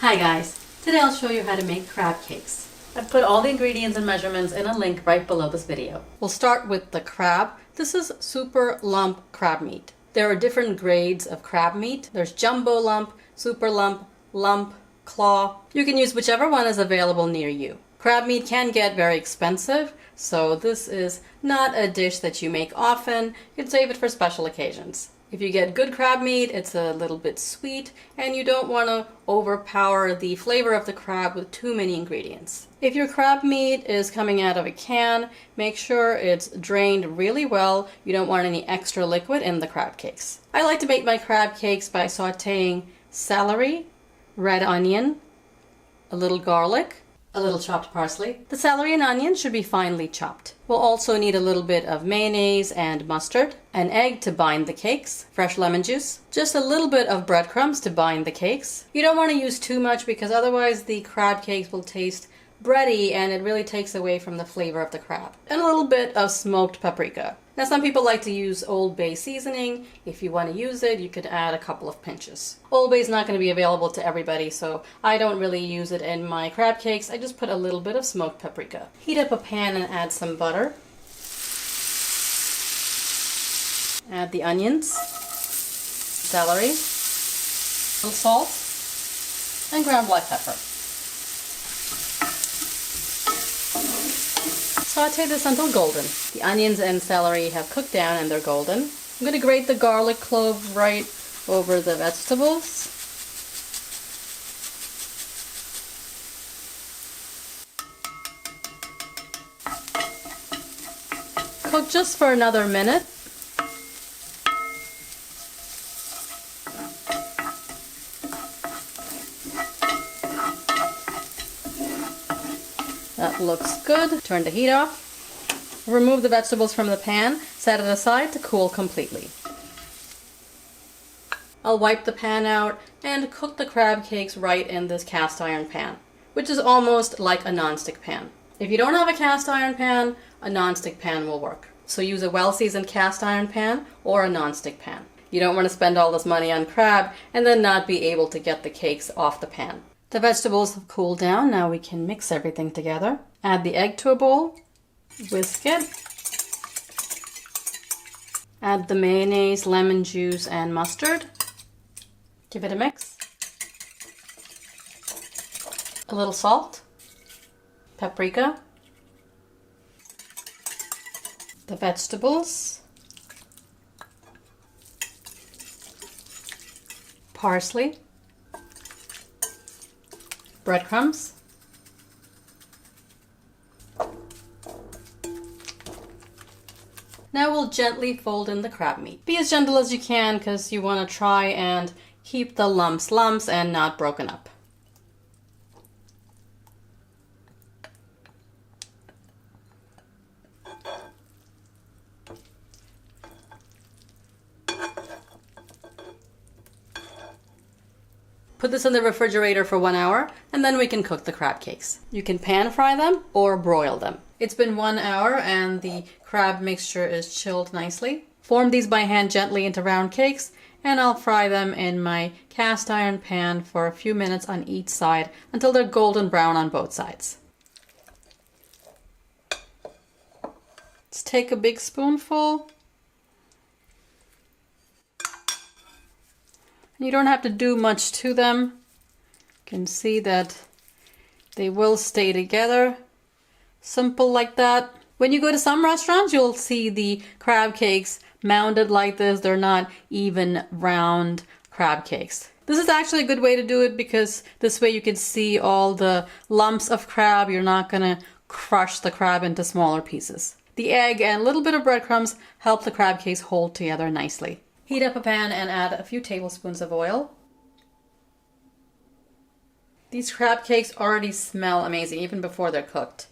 Hi guys, today I'll show you how to make crab cakes. I've put all the ingredients and measurements in a link right below this video. We'll start with the crab. This is super lump crab meat. There are different grades of crab meat. There's jumbo lump, super lump, lump, claw. You can use whichever one is available near you. Crab meat can get very expensive, so this is not a dish that you make often. You can save it for special occasions. If you get good crab meat, it's a little bit sweet, and you don't want to overpower the flavor of the crab with too many ingredients. If your crab meat is coming out of a can, make sure it's drained really well. You don't want any extra liquid in the crab cakes. I like to make my crab cakes by sautéing celery, red onion, a little garlic, a little chopped parsley. The celery and onion should be finely chopped. We'll also need a little bit of mayonnaise and mustard, an egg to bind the cakes, fresh lemon juice, just a little bit of breadcrumbs to bind the cakes. You don't want to use too much because otherwise the crab cakes will taste bready and it really takes away from the flavor of the crab. And a little bit of smoked paprika. Now some people like to use Old Bay seasoning. If you want to use it, you could add a couple of pinches. Old Bay is not going to be available to everybody, so I don't really use it in my crab cakes. I just put a little bit of smoked paprika. Heat up a pan and add some butter. Add the onions, celery, a little salt, and ground black pepper. Sauté this until golden. The onions and celery have cooked down and they're golden. I'm going to grate the garlic clove right over the vegetables. Cook just for another minute. That looks good. Turn the heat off. Remove the vegetables from the pan. Set it aside to cool completely. I'll wipe the pan out and cook the crab cakes right in this cast iron pan, which is almost like a nonstick pan. If you don't have a cast iron pan, a nonstick pan will work. So use a well-seasoned cast iron pan or a nonstick pan. You don't want to spend all this money on crab and then not be able to get the cakes off the pan. The vegetables have cooled down. Now we can mix everything together. Add the egg to a bowl. Whisk it. Add the mayonnaise, lemon juice, and mustard. Give it a mix. A little salt. Paprika. The vegetables. Parsley. Breadcrumbs. Now we'll gently fold in the crab meat. Be as gentle as you can because you want to try and keep the lumps and not broken up. Put this in the refrigerator for 1 hour and then we can cook the crab cakes. You can pan fry them or broil them. It's been 1 hour and the crab mixture is chilled nicely. Form these by hand gently into round cakes and I'll fry them in my cast iron pan for a few minutes on each side until they're golden brown on both sides. Let's take a big spoonful. You don't have to do much to them. You can see that they will stay together. Simple like that. When you go to some restaurants, you'll see the crab cakes mounded like this. They're not even round crab cakes. This is actually a good way to do it because this way you can see all the lumps of crab. You're not going to crush the crab into smaller pieces. The egg and a little bit of breadcrumbs help the crab cakes hold together nicely. Heat up a pan and add a few tablespoons of oil. These crab cakes already smell amazing even before they're cooked.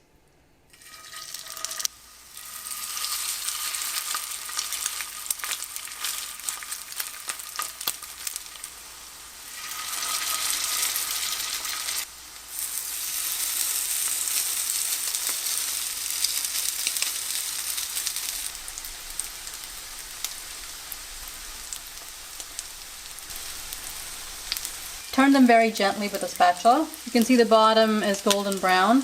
Turn turn them very gently with a spatula. You can see the bottom is golden brown.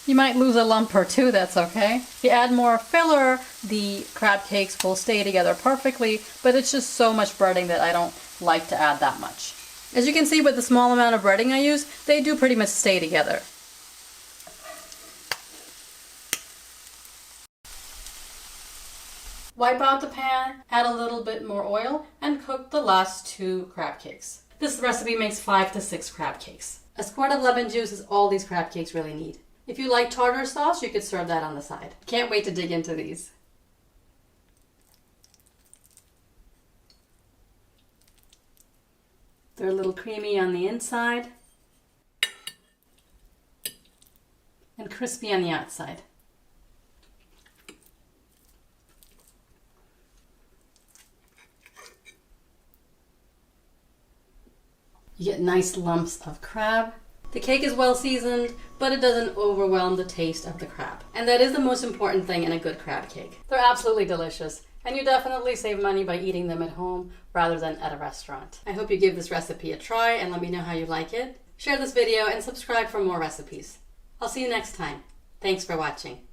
You might lose a lump or two, that's okay. If you add more filler, the crab cakes will stay together perfectly, but it's just so much breading that I don't like to add that much. As you can see with the small amount of breading I use, they do pretty much stay together. Wipe out the pan, add a little bit more oil, and cook the last 2 crab cakes. This recipe makes 5 to 6 crab cakes. A squirt of lemon juice is all these crab cakes really need. If you like tartar sauce, you could serve that on the side. Can't wait to dig into these. They're a little creamy on the inside and crispy on the outside. You get nice lumps of crab. The cake is well seasoned, but it doesn't overwhelm the taste of the crab. And that is the most important thing in a good crab cake. They're absolutely delicious, and you definitely save money by eating them at home rather than at a restaurant. I hope you give this recipe a try and let me know how you like it. Share this video and subscribe for more recipes. I'll see you next time. Thanks for watching.